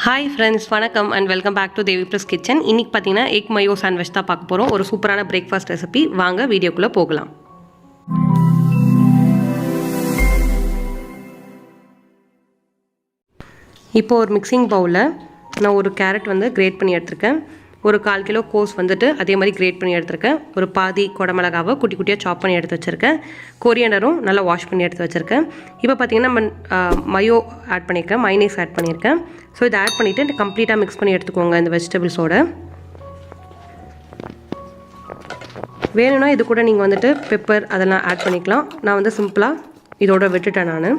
Hi friends, வணக்கம் and welcome back to Devi plus kitchen. இன்றைக்கி பார்த்தீங்கன்னா எக் மயோ சாண்ட்விச் தான் பார்க்க போகிறோம். ஒரு சூப்பரான பிரேக்ஃபாஸ்ட் ரெசிபி. வாங்க வீடியோக்குள்ளே போகலாம். இப்போ ஒரு மிக்சிங் பவுலில் நான் ஒரு கேரட் கிரேட் பண்ணி எடுத்திருக்கேன். ஒரு 1/4 கிலோ கோஸ் அதே மாதிரி கிரேட் பண்ணி எடுத்திருக்கேன். ஒரு பாதி குடமிளகாவை குட்டி குட்டியாக சாப் பண்ணி எடுத்து வச்சுருக்கேன். கொரியண்டரும் நல்லா வாஷ் பண்ணி எடுத்து வச்சுருக்கேன். இப்போ பார்த்திங்கன்னா நம்ம மயோ ஆட் பண்ணியிருக்கேன், மைனேஸ் ஆட் பண்ணியிருக்கேன். ஸோ இதை ஆட் பண்ணிவிட்டு கம்ப்ளீட்டாக மிக்ஸ் பண்ணி எடுத்துக்கோங்க இந்த வெஜிடபிள்ஸோட. வேணும்னா இது கூட நீங்கள் பெப்பர் அதெல்லாம் ஆட் பண்ணிக்கலாம். நான் சிம்பிளாக இதோட விட்டுட்டேன். நான்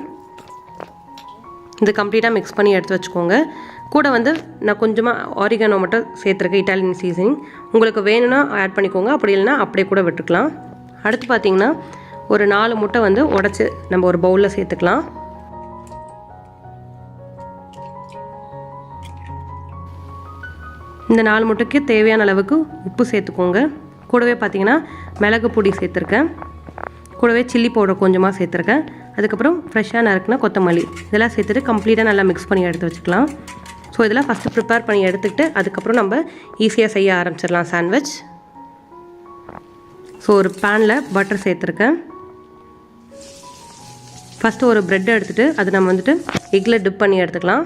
இது கம்ப்ளீட்டாக மிக்ஸ் பண்ணி எடுத்து வச்சுக்கோங்க. கூட நான் கொஞ்சமாக ஆரிகானோ மட்டும் சேர்த்துருக்கேன், இட்டாலியன் சீசனிங். உங்களுக்கு வேணும்னா ஆட் பண்ணிக்கோங்க, அப்படி இல்லைனா அப்படியே கூட விட்டுக்கலாம். அடுத்து பார்த்திங்கன்னா ஒரு 4 முட்டை உடச்சி நம்ம ஒரு பவுலில் சேர்த்துக்கலாம். இந்த 4 முட்டைக்கு தேவையான அளவுக்கு உப்பு சேர்த்துக்கோங்க. கூடவே பார்த்திங்கன்னா மிளகு பொடி சேர்த்துருக்கேன். கூடவே சில்லி பவுடர் கொஞ்சமாக சேர்த்துருக்கேன். அதுக்கப்புறம் ஃப்ரெஷ்ஷாக நறுக்குனா கொத்தமல்லி இதெல்லாம் சேர்த்துட்டு கம்ப்ளீட்டாக நல்லா மிக்ஸ் பண்ணி எடுத்து வச்சுக்கலாம். ஸோ இதெல்லாம் ஃபஸ்ட்டு ப்ரிப்பேர் பண்ணி எடுத்துக்கிட்டு அதுக்கப்புறம் நம்ம ஈஸியாக செய்ய ஆரம்பிச்சிடலாம் சாண்ட்விச். ஸோ ஒரு பேனில் பட்டர் சேர்த்துருக்கேன். ஃபஸ்ட்டு ஒரு ப்ரெட்டை எடுத்துகிட்டு அது நம்ம எக்கில் டிப் பண்ணி எடுத்துக்கலாம்.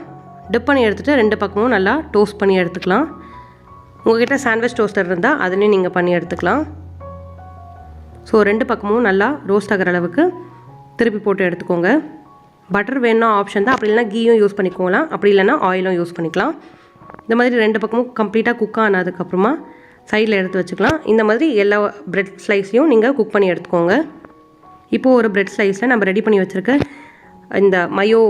டிப் பண்ணி எடுத்துகிட்டு 2 பக்கமும் நல்லா டோஸ்ட் பண்ணி எடுத்துக்கலாம். உங்கள்கிட்ட சாண்ட்விச் டோஸ்டர் இருந்தால் அதுலேயும் நீங்கள் பண்ணி எடுத்துக்கலாம். ஸோ 2 பக்கமும் நல்லா ரோஸ்ட் ஆகிற அளவுக்கு திருப்பி போட்டு எடுத்துக்கோங்க. பட்டர் வேணும்னா ஆப்ஷன் தான், அப்படி இல்லைனா கீயும் யூஸ் பண்ணிக்கோங்களாம், அப்படி இல்லைனா ஆயிலும் யூஸ் பண்ணிக்கலாம். இந்த மாதிரி 2 பக்கமும் கம்ப்ளீட்டாக குக் ஆனதுக்கப்புறமா சைடில் எடுத்து வச்சுக்கலாம். இந்த மாதிரி எல்லா ப்ரெட் ஸ்லைஸையும் நீங்கள் குக் பண்ணி எடுத்துக்கோங்க. இப்போது ஒரு ப்ரெட் ஸ்லைஸில் நம்ம ரெடி பண்ணி வச்சுருக்க இந்த மயோ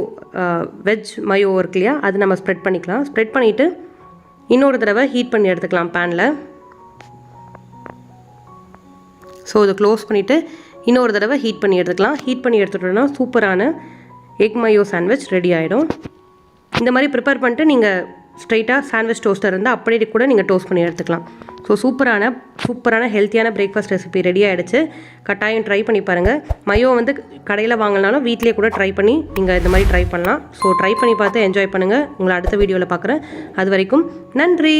வெஜ் மயோ இருக்கு இல்லையா, அது நம்ம ஸ்ப்ரெட் பண்ணிக்கலாம். ஸ்ப்ரெட் பண்ணிவிட்டு இன்னொரு தடவை ஹீட் பண்ணி எடுத்துக்கலாம் பேனில். ஸோ இதை க்ளோஸ் பண்ணிவிட்டு இன்னொரு தடவை ஹீட் பண்ணி எடுத்துக்கலாம். ஹீட் பண்ணி எடுத்துட்டோன்னா சூப்பரான எக் மயோ சாண்ட்விச் ரெடி ஆகிடும். இந்த மாதிரி ப்ரிப்பேர் பண்ணிட்டு நீங்கள் ஸ்ட்ரைட்டாக சாண்ட்விச் டோஸ்டர் இருந்தால் அப்படியே கூட நீங்கள் டோஸ்ட் பண்ணி எடுத்துக்கலாம். ஸோ சூப்பரான ஹெல்த்தியான பிரேக்ஃபாஸ்ட் ரெசிபி ரெடி ஆகிடுச்சு. கட்டாயம் ட்ரை பண்ணி பாருங்கள். மயோ கடையில் வாங்கினாலும் வீட்டிலே கூட ட்ரை பண்ணி நீங்கள் இந்த மாதிரி ட்ரை பண்ணலாம். ஸோ ட்ரை பண்ணி பார்த்து என்ஜாய் பண்ணுங்கள். உங்களை அடுத்த வீடியோவில் பார்க்குறேன். அது வரைக்கும் நன்றி.